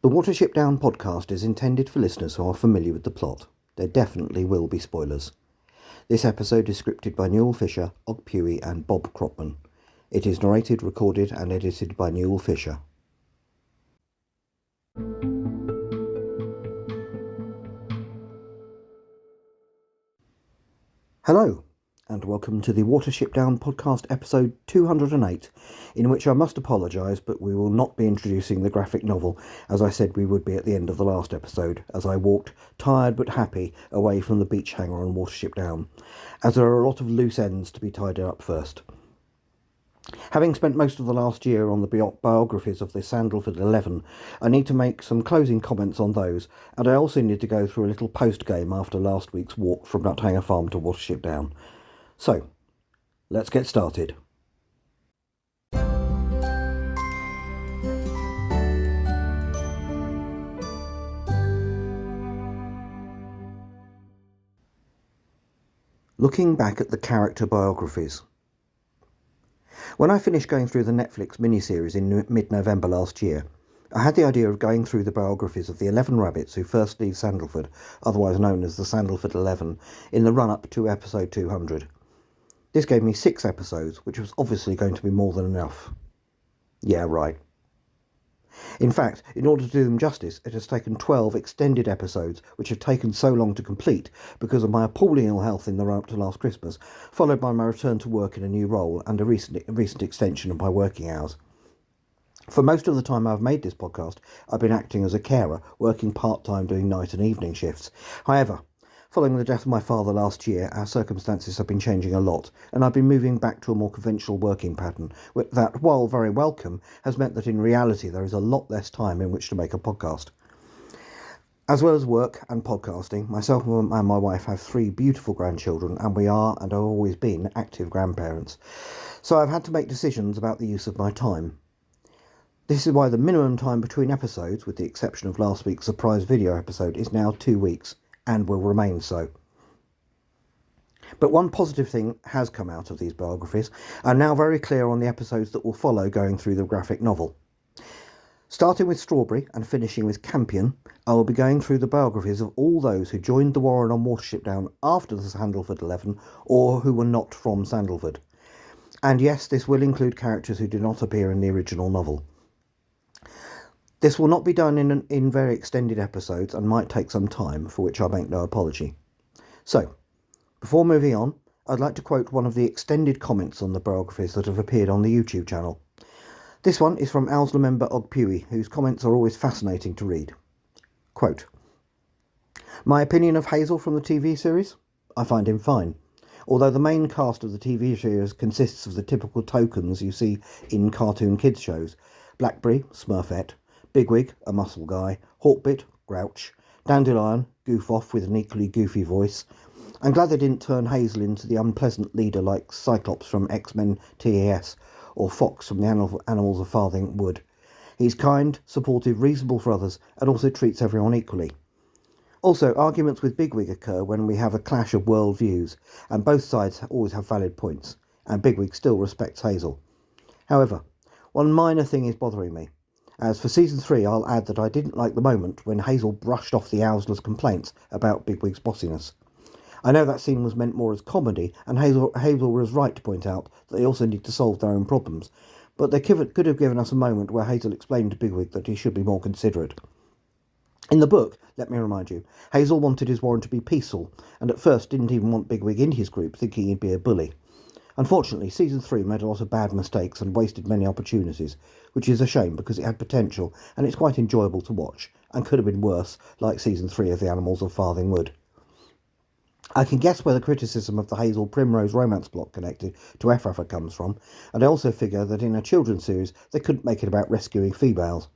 The Watership Down podcast is intended for listeners who are familiar with the plot. There definitely will be spoilers. This episode is scripted by Newell Fisher, Ogpuee and Bob Cropman. It is narrated, recorded and edited by Newell Fisher. Hello, and welcome to the Watership Down Podcast episode 208, in which I must apologise, but we will not be introducing the graphic novel, as I said we would be at the end of the last episode, as I walked, tired but happy, away from the beach hangar on Watership Down, as there are a lot of loose ends to be tidied up first. Having spent most of the last year on the biographies of the Sandalford 11, I need to make some closing comments on those, and I also need to go through a little post-game after last week's walk from Nuthanger Farm to Watership Down. So, let's get started. Looking back at the character biographies. When I finished going through the Netflix miniseries in mid-November last year, I had the idea of going through the biographies of the 11 rabbits who first leave Sandalford, otherwise known as the Sandalford 11, in the run-up to episode 200. This gave me 6 episodes, which was obviously going to be more than enough. Yeah, right. In fact, in order to do them justice, it has taken 12 extended episodes, which have taken so long to complete because of my appalling ill health in the run-up to last Christmas, followed by my return to work in a new role and a recent extension of my working hours. For most of the time I've made this podcast, I've been acting as a carer, working part-time doing night and evening shifts. However, following the death of my father last year, our circumstances have been changing a lot, and I've been moving back to a more conventional working pattern that, while very welcome, has meant that in reality there is a lot less time in which to make a podcast. As well as work and podcasting, myself and my wife have 3 beautiful grandchildren, and we are, and have always been, active grandparents. So I've had to make decisions about the use of my time. This is why the minimum time between episodes, with the exception of last week's surprise video episode, is now 2 weeks. And will remain so. But one positive thing has come out of these biographies. I'm now very clear on the episodes that will follow going through the graphic novel. Starting with Strawberry and finishing with Campion, I will be going through the biographies of all those who joined the Warren on Watership Down after the Sandalford 11 or who were not from Sandalford. And yes, this will include characters who do not appear in the original novel. This will not be done in very extended episodes and might take some time, for which I make no apology. So, before moving on, I'd like to quote one of the extended comments on the biographies that have appeared on the YouTube channel. This one is from Owsler member Ogpuee, whose comments are always fascinating to read. Quote, "My opinion of Hazel from the TV series? I find him fine. Although the main cast of the TV series consists of the typical tokens you see in cartoon kids shows. Blackberry, Smurfette, Bigwig, a muscle guy, Hawkbit, Grouch, Dandelion, goof off with an equally goofy voice. I'm glad they didn't turn Hazel into the unpleasant leader like Cyclops from X-Men TAS or Fox from the Animals of Farthing Wood. He's kind, supportive, reasonable for others, and also treats everyone equally. Also, arguments with Bigwig occur when we have a clash of world views, and both sides always have valid points, and Bigwig still respects Hazel. However, one minor thing is bothering me. As for Season 3, I'll add that I didn't like the moment when Hazel brushed off the Owslers' complaints about Bigwig's bossiness. I know that scene was meant more as comedy, and Hazel was right to point out that they also need to solve their own problems, but they could have given us a moment where Hazel explained to Bigwig that he should be more considerate. In the book, let me remind you, Hazel wanted his Warren to be peaceful, and at first didn't even want Bigwig in his group, thinking he'd be a bully. Unfortunately, Season 3 made a lot of bad mistakes and wasted many opportunities, which is a shame because it had potential and it's quite enjoyable to watch, and could have been worse, like Season 3 of The Animals of Farthing Wood. I can guess where the criticism of the Hazel Primrose romance plot connected to Efrafa comes from, and I also figure that in a children's series they couldn't make it about rescuing females.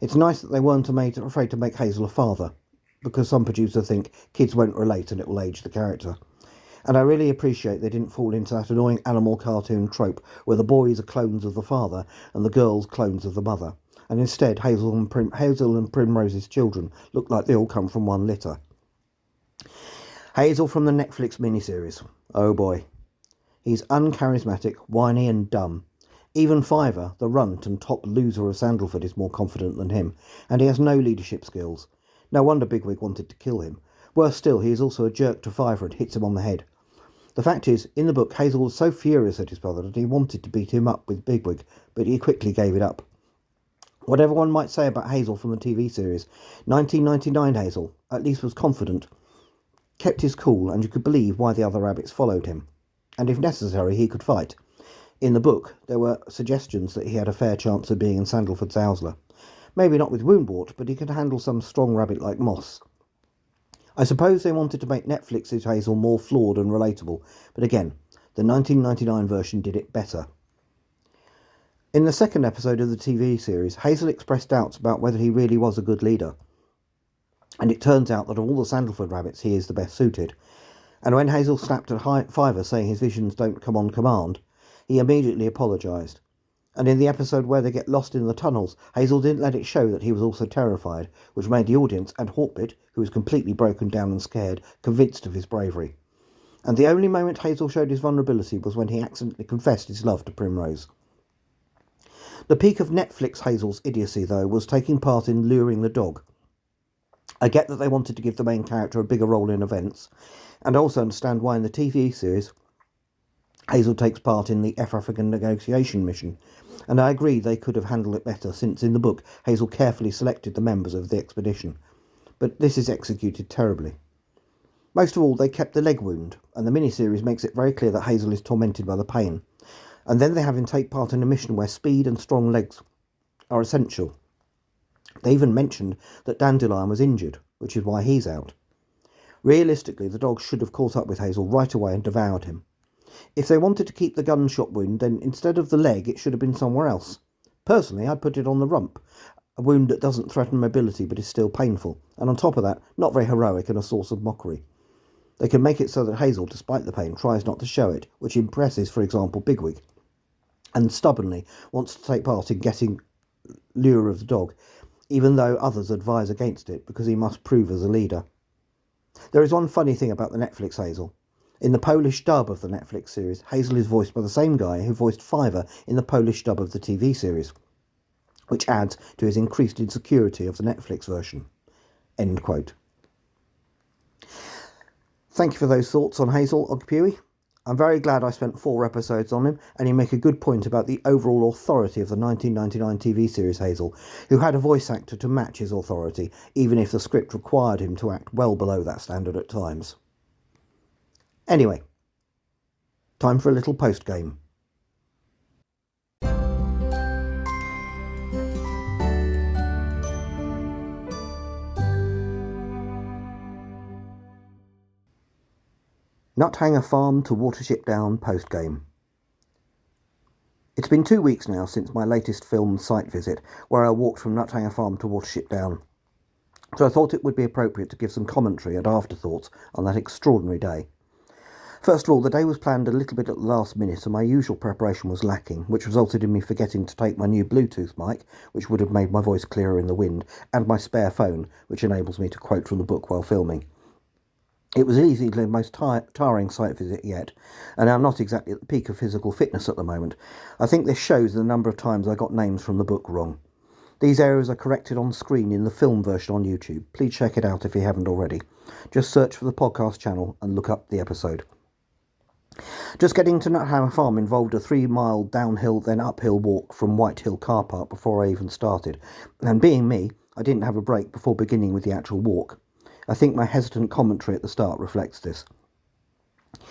It's nice that they weren't afraid to make Hazel a father, because some producers think kids won't relate and it will age the character. And I really appreciate they didn't fall into that annoying animal cartoon trope where the boys are clones of the father and the girls clones of the mother. And instead, Hazel and Primrose's children look like they all come from one litter. Hazel from the Netflix miniseries. Oh boy. He's uncharismatic, whiny and dumb. Even Fiver, the runt and top loser of Sandalford, is more confident than him, and he has no leadership skills. No wonder Bigwig wanted to kill him. Worse still, he is also a jerk to Fiver and hits him on the head. The fact is, in the book, Hazel was so furious at his brother that he wanted to beat him up with Bigwig, but he quickly gave it up. Whatever one might say about Hazel from the TV series, 1999 Hazel at least was confident, kept his cool, and you could believe why the other rabbits followed him. And if necessary, he could fight. In the book, there were suggestions that he had a fair chance of being in Sandalford's Owsler. Maybe not with Woundwort, but he could handle some strong rabbit like Moss. I suppose they wanted to make Netflix's Hazel more flawed and relatable, but again, the 1999 version did it better. In the second episode of the TV series, Hazel expressed doubts about whether he really was a good leader. And it turns out that of all the Sandalford rabbits, he is the best suited. And when Hazel snapped at Fiver saying his visions don't come on command, he immediately apologised. And in the episode where they get lost in the tunnels, Hazel didn't let it show that he was also terrified, which made the audience and Hawkbit, who was completely broken down and scared, convinced of his bravery. And the only moment Hazel showed his vulnerability was when he accidentally confessed his love to Primrose. The peak of Netflix Hazel's idiocy, though, was taking part in luring the dog. I get that they wanted to give the main character a bigger role in events, and I also understand why in the TV series Hazel takes part in the African negotiation mission, and I agree they could have handled it better, since in the book Hazel carefully selected the members of the expedition. But this is executed terribly. Most of all, they kept the leg wound, and the miniseries makes it very clear that Hazel is tormented by the pain. And then they have him take part in a mission where speed and strong legs are essential. They even mentioned that Dandelion was injured, which is why he's out. Realistically, the dog should have caught up with Hazel right away and devoured him. If they wanted to keep the gunshot wound, then instead of the leg, it should have been somewhere else. Personally, I'd put it on the rump, a wound that doesn't threaten mobility but is still painful, and on top of that, not very heroic and a source of mockery. They can make it so that Hazel, despite the pain, tries not to show it, which impresses, for example, Bigwig, and stubbornly wants to take part in getting lure of the dog, even though others advise against it because he must prove as a leader. There is one funny thing about the Netflix Hazel. In the Polish dub of the Netflix series, Hazel is voiced by the same guy who voiced Fiver in the Polish dub of the TV series, which adds to his increased insecurity of the Netflix version. End quote. Thank you for those thoughts on Hazel, Ogpuee. I'm very glad I spent 4 episodes on him, and you make a good point about the overall authority of the 1999 TV series Hazel, who had a voice actor to match his authority, even if the script required him to act well below that standard at times. Anyway, time for a little post-game. Nuthanger Farm to Watership Down post-game. It's been 2 weeks now since my latest film site visit, where I walked from Nuthanger Farm to Watership Down. So I thought it would be appropriate to give some commentary and afterthoughts on that extraordinary day. First of all, the day was planned a little bit at the last minute, and my usual preparation was lacking, which resulted in me forgetting to take my new Bluetooth mic, which would have made my voice clearer in the wind, and my spare phone, which enables me to quote from the book while filming. It was easily the most tiring site visit yet, and I'm not exactly at the peak of physical fitness at the moment. I think this shows the number of times I got names from the book wrong. These errors are corrected on screen in the film version on YouTube. Please check it out if you haven't already. Just search for the podcast channel and look up the episode. Just getting to Nuthanger Farm involved a 3-mile downhill then uphill walk from Whitehill car park before I even started, and being me, I didn't have a break before beginning with the actual walk. I think my hesitant commentary at the start reflects this.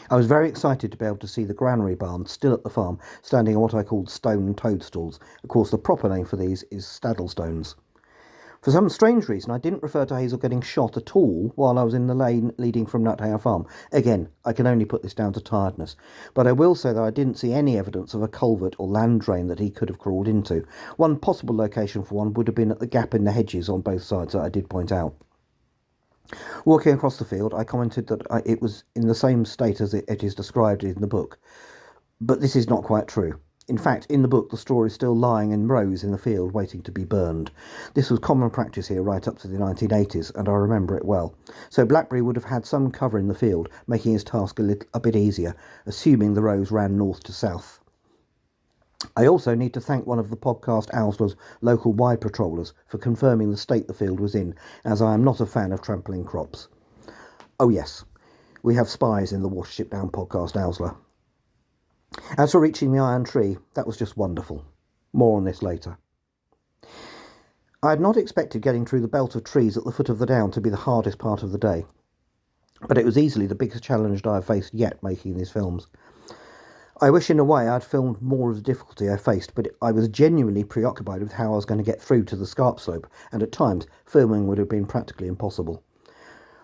I was very excited to be able to see the granary barn still at the farm, standing on what I called stone toadstools. Of course, the proper name for these is staddlestones. For some strange reason, I didn't refer to Hazel getting shot at all while I was in the lane leading from Nuthanger Farm. Again, I can only put this down to tiredness, but I will say that I didn't see any evidence of a culvert or land drain that he could have crawled into. One possible location for one would have been at the gap in the hedges on both sides that I did point out. Walking across the field, I commented that it was in the same state as it is described in the book, but this is not quite true. In fact, in the book, the straw is still lying in rows in the field waiting to be burned. This was common practice here right up to the 1980s, and I remember it well. So Blackberry would have had some cover in the field, making his task a bit easier, assuming the rows ran north to south. I also need to thank one of the podcast Owsler's local wide patrollers for confirming the state the field was in, as I am not a fan of trampling crops. Oh yes, we have spies in the Watership Down Podcast Owsler. As for reaching the iron tree, that was just wonderful. More on this later. I had not expected getting through the belt of trees at the foot of the down to be the hardest part of the day, but it was easily the biggest challenge I have faced yet making these films. I wish in a way I'd filmed more of the difficulty I faced, but I was genuinely preoccupied with how I was going to get through to the scarp slope, and at times filming would have been practically impossible.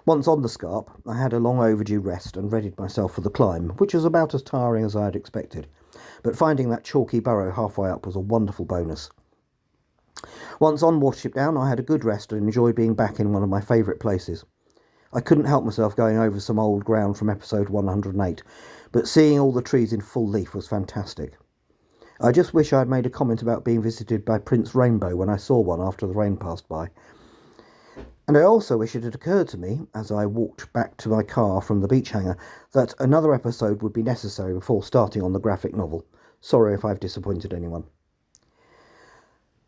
Once on the scarp, I had a long overdue rest and readied myself for the climb, which was about as tiring as I had expected, but finding that chalky burrow halfway up was a wonderful bonus. Once on Watership Down, I had a good rest and enjoyed being back in one of my favourite places. I couldn't help myself going over some old ground from episode 108, but seeing all the trees in full leaf was fantastic. I just wish I had made a comment about being visited by Prince Rainbow when I saw one after the rain passed by. And I also wish it had occurred to me, as I walked back to my car from the beach hangar, that another episode would be necessary before starting on the graphic novel. Sorry if I've disappointed anyone.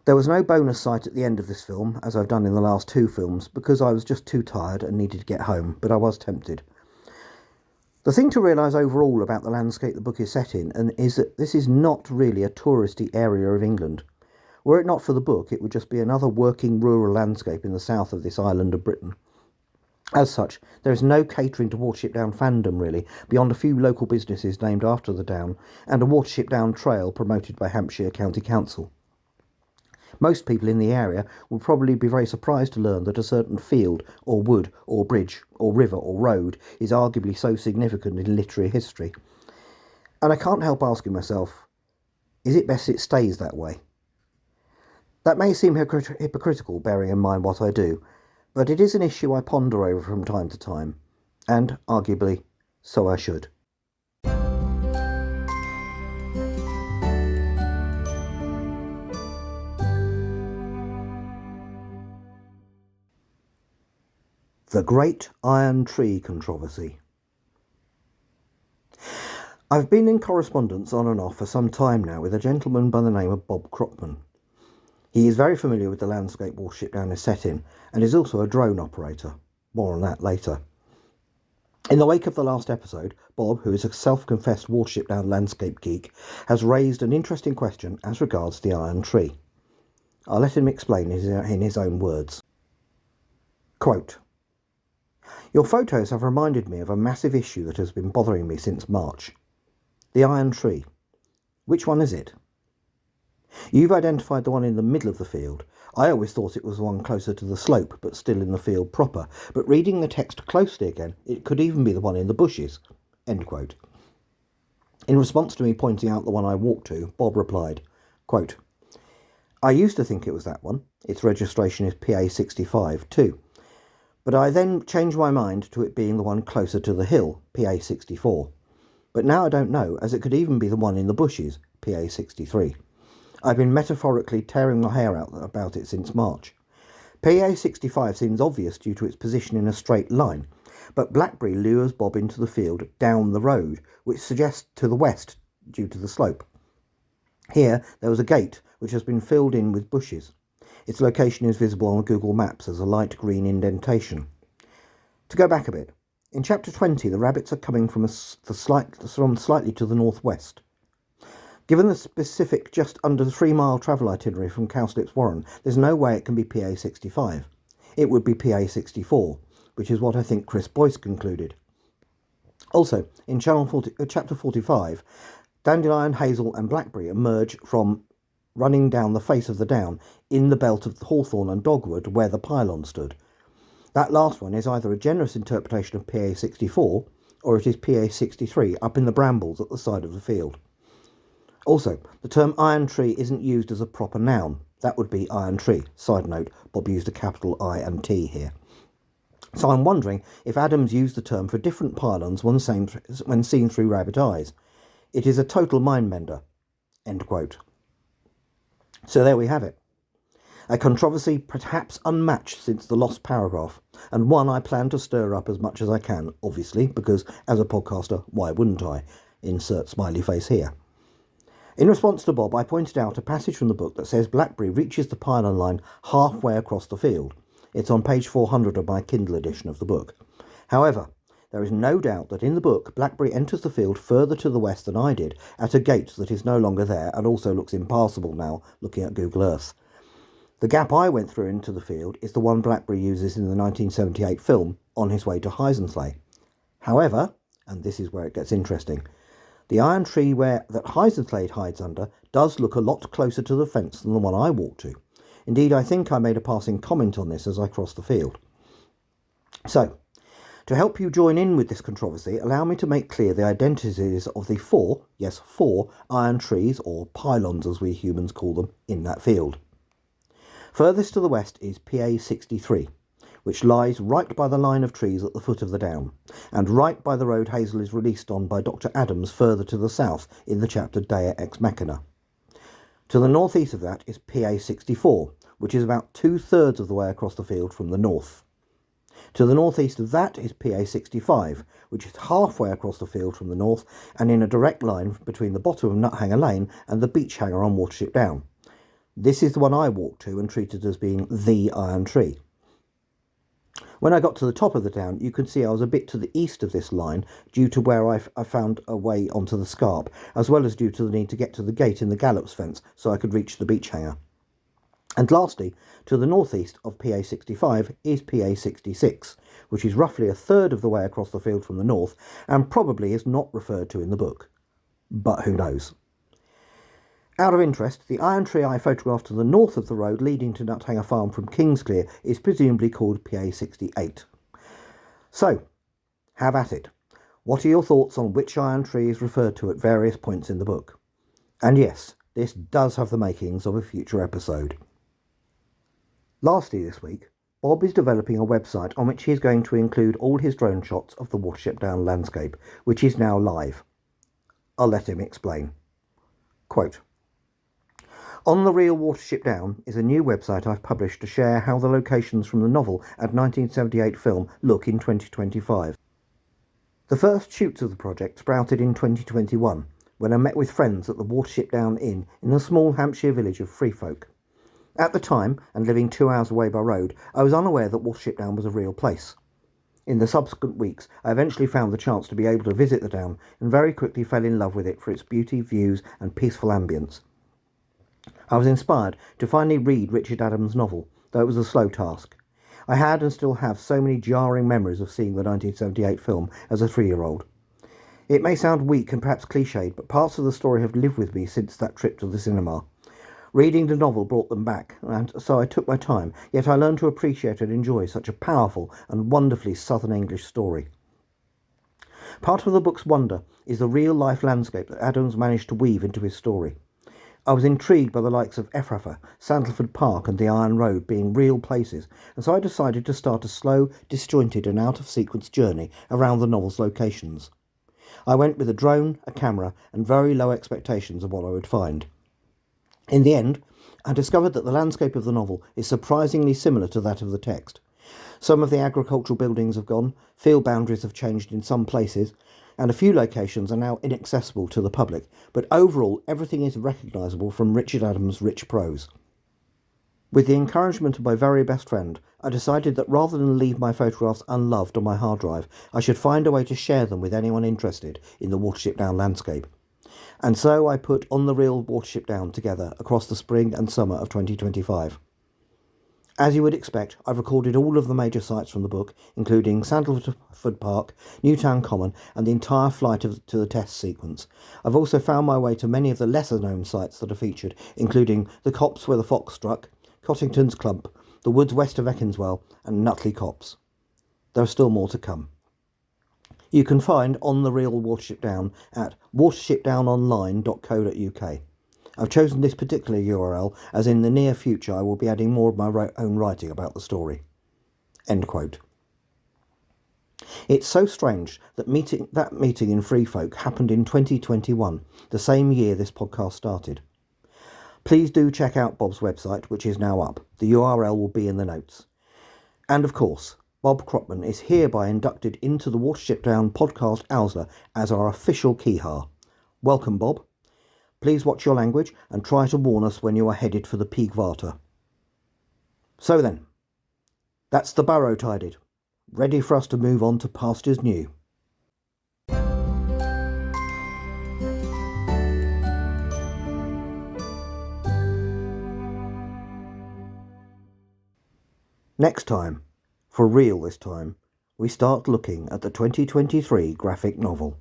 There was no bonus sight at the end of this film, as I've done in the last two films, because I was just too tired and needed to get home, but I was tempted. The thing to realise overall about the landscape the book is set in is that this is not really a touristy area of England. Were it not for the book, it would just be another working rural landscape in the south of this island of Britain. As such, there is no catering to Watership Down fandom really, beyond a few local businesses named after the Down, and a Watership Down trail promoted by Hampshire County Council. Most people in the area will probably be very surprised to learn that a certain field, or wood, or bridge, or river, or road is arguably so significant in literary history. And I can't help asking myself, is it best it stays that way? That may seem hypocritical, bearing in mind what I do, but it is an issue I ponder over from time to time, and, arguably, so I should. The Great Iron Tree Controversy. I've been in correspondence on and off for some time now with a gentleman by the name of Bob Cropman. He is very familiar with the landscape Watership Down is set in, and is also a drone operator. More on that later. In the wake of the last episode, Bob, who is a self-confessed Watership Down landscape geek, has raised an interesting question as regards the Iron Tree. I'll let him explain in his own words. Quote, "Your photos have reminded me of a massive issue that has been bothering me since March. The Iron Tree. Which one is it? You've identified the one in the middle of the field. I always thought it was the one closer to the slope, but still in the field proper. But reading the text closely again, it could even be the one in the bushes." End quote. In response to me pointing out the one I walked to, Bob replied, quote, "I used to think it was that one. Its registration is PA65 too. But I then changed my mind to it being the one closer to the hill, PA64. But now I don't know, as it could even be the one in the bushes, PA63. I've been metaphorically tearing my hair out about it since March. PA65 seems obvious due to its position in a straight line, but blackberry lures Bob into the field down the road, which suggests to the west due to the slope. Here there was a gate which has been filled in with bushes. Its location is visible on Google Maps as a light green indentation. To go back a bit, in chapter 20 the rabbits are coming from slightly to the northwest. Given the specific just under 3-mile travel itinerary from Cowslips Warren, there's no way it can be PA65. It would be PA64, which is what I think Chris Boyce concluded. Also, in chapter 45, dandelion, hazel and blackberry emerge from running down the face of the down in the belt of hawthorn and dogwood where the pylon stood. That last one is either a generous interpretation of PA64 or it is PA63 up in the brambles at the side of the field. Also, the term iron tree isn't used as a proper noun. That would be iron tree. Side note, Bob used a capital I and T here. So I'm wondering if Adams used the term for different pylons when seen through rabbit eyes. It is a total mind-bender. End quote. So there we have it. A controversy perhaps unmatched since the lost paragraph, and one I plan to stir up as much as I can, obviously, because as a podcaster, why wouldn't I? Insert smiley face here. In response to Bob, I pointed out a passage from the book that says Blackberry reaches the pylon line halfway across the field. It's on page 400 of my Kindle edition of the book. However, there is no doubt that in the book, Blackberry enters the field further to the west than I did, at a gate that is no longer there and also looks impassable now, looking at Google Earth. The gap I went through into the field is the one Blackberry uses in the 1978 film, On His Way to Heisensley. However, and this is where it gets interesting, the iron tree that Heisensley hides under does look a lot closer to the fence than the one I walked to. Indeed, I think I made a passing comment on this as I crossed the field. So, to help you join in with this controversy, allow me to make clear the identities of the four iron trees, or pylons as we humans call them, in that field. Furthest to the west is PA 63, which lies right by the line of trees at the foot of the down, and right by the road Hazel is released on by Dr. Adams further to the south in the chapter Dea Ex Machina. To the northeast of that is PA 64, which is about 2/3 of the way across the field from the north. To the northeast of that is PA 65, which is halfway across the field from the north and in a direct line between the bottom of Nuthanger Lane and the beach hanger on Watership Down. This is the one I walked to and treated as being the iron tree. When I got to the top of the down, you could see I was a bit to the east of this line due to where I found a way onto the scarp, as well as due to the need to get to the gate in the gallops fence so I could reach the beach hanger. And lastly, to the northeast of PA 65 is PA 66, which is roughly 1/3 of the way across the field from the north and probably is not referred to in the book. But who knows? Out of interest, the iron tree I photographed to the north of the road leading to Nuthanger Farm from Kingsclear is presumably called PA 68. So, have at it. What are your thoughts on which iron tree is referred to at various points in the book? And yes, this does have the makings of a future episode. Lastly this week, Bob is developing a website on which he is going to include all his drone shots of the Watership Down landscape, which is now live. I'll let him explain. Quote, On the Real Watership Down is a new website I've published to share how the locations from the novel and 1978 film look in 2025. The first shoots of the project sprouted in 2021, when I met with friends at the Watership Down Inn in the small Hampshire village of Freefolk. At the time, and living 2 hours away by road, I was unaware that Watership Down was a real place. In the subsequent weeks, I eventually found the chance to be able to visit the down and very quickly fell in love with it for its beauty, views and peaceful ambience. I was inspired to finally read Richard Adams' novel, though it was a slow task. I had and still have so many jarring memories of seeing the 1978 film as a 3-year-old. It may sound weak and perhaps cliched, but parts of the story have lived with me since that trip to the cinema. Reading the novel brought them back, and so I took my time, yet I learned to appreciate and enjoy such a powerful and wonderfully Southern English story. Part of the book's wonder is the real-life landscape that Adams managed to weave into his story. I was intrigued by the likes of Ephrata, Sandalford Park and the Iron Road being real places, and so I decided to start a slow, disjointed and out-of-sequence journey around the novel's locations. I went with a drone, a camera and very low expectations of what I would find. In the end, I discovered that the landscape of the novel is surprisingly similar to that of the text. Some of the agricultural buildings have gone, field boundaries have changed in some places, and a few locations are now inaccessible to the public, but overall everything is recognisable from Richard Adams' rich prose. With the encouragement of my very best friend, I decided that rather than leave my photographs unloved on my hard drive, I should find a way to share them with anyone interested in the Watership Down landscape. And so I put On the Real Watership Down together across the spring and summer of 2025. As you would expect, I've recorded all of the major sites from the book, including Sandalford Park, Newtown Common and the entire flight to the test sequence. I've also found my way to many of the lesser known sites that are featured, including the copse where the fox struck, Cottington's Clump, the woods west of Ekinswell and Nutley Copse. There are still more to come. You can find On the Real Watership Down at watershipdownonline.co.uk. I've chosen this particular URL as in the near future I will be adding more of my own writing about the story. End quote. It's so strange that meeting in Freefolk happened in 2021, the same year this podcast started. Please do check out Bob's website, which is now up. The URL will be in the notes. And of course, Bob Cropman is hereby inducted into the Watership Down Podcast Owsler as our official Keehaw. Welcome, Bob. Please watch your language and try to warn us when you are headed for the Peakwater. So then, that's the Burrow tided, ready for us to move on to pastures new. Next time, for real this time, we start looking at the 2023 graphic novel.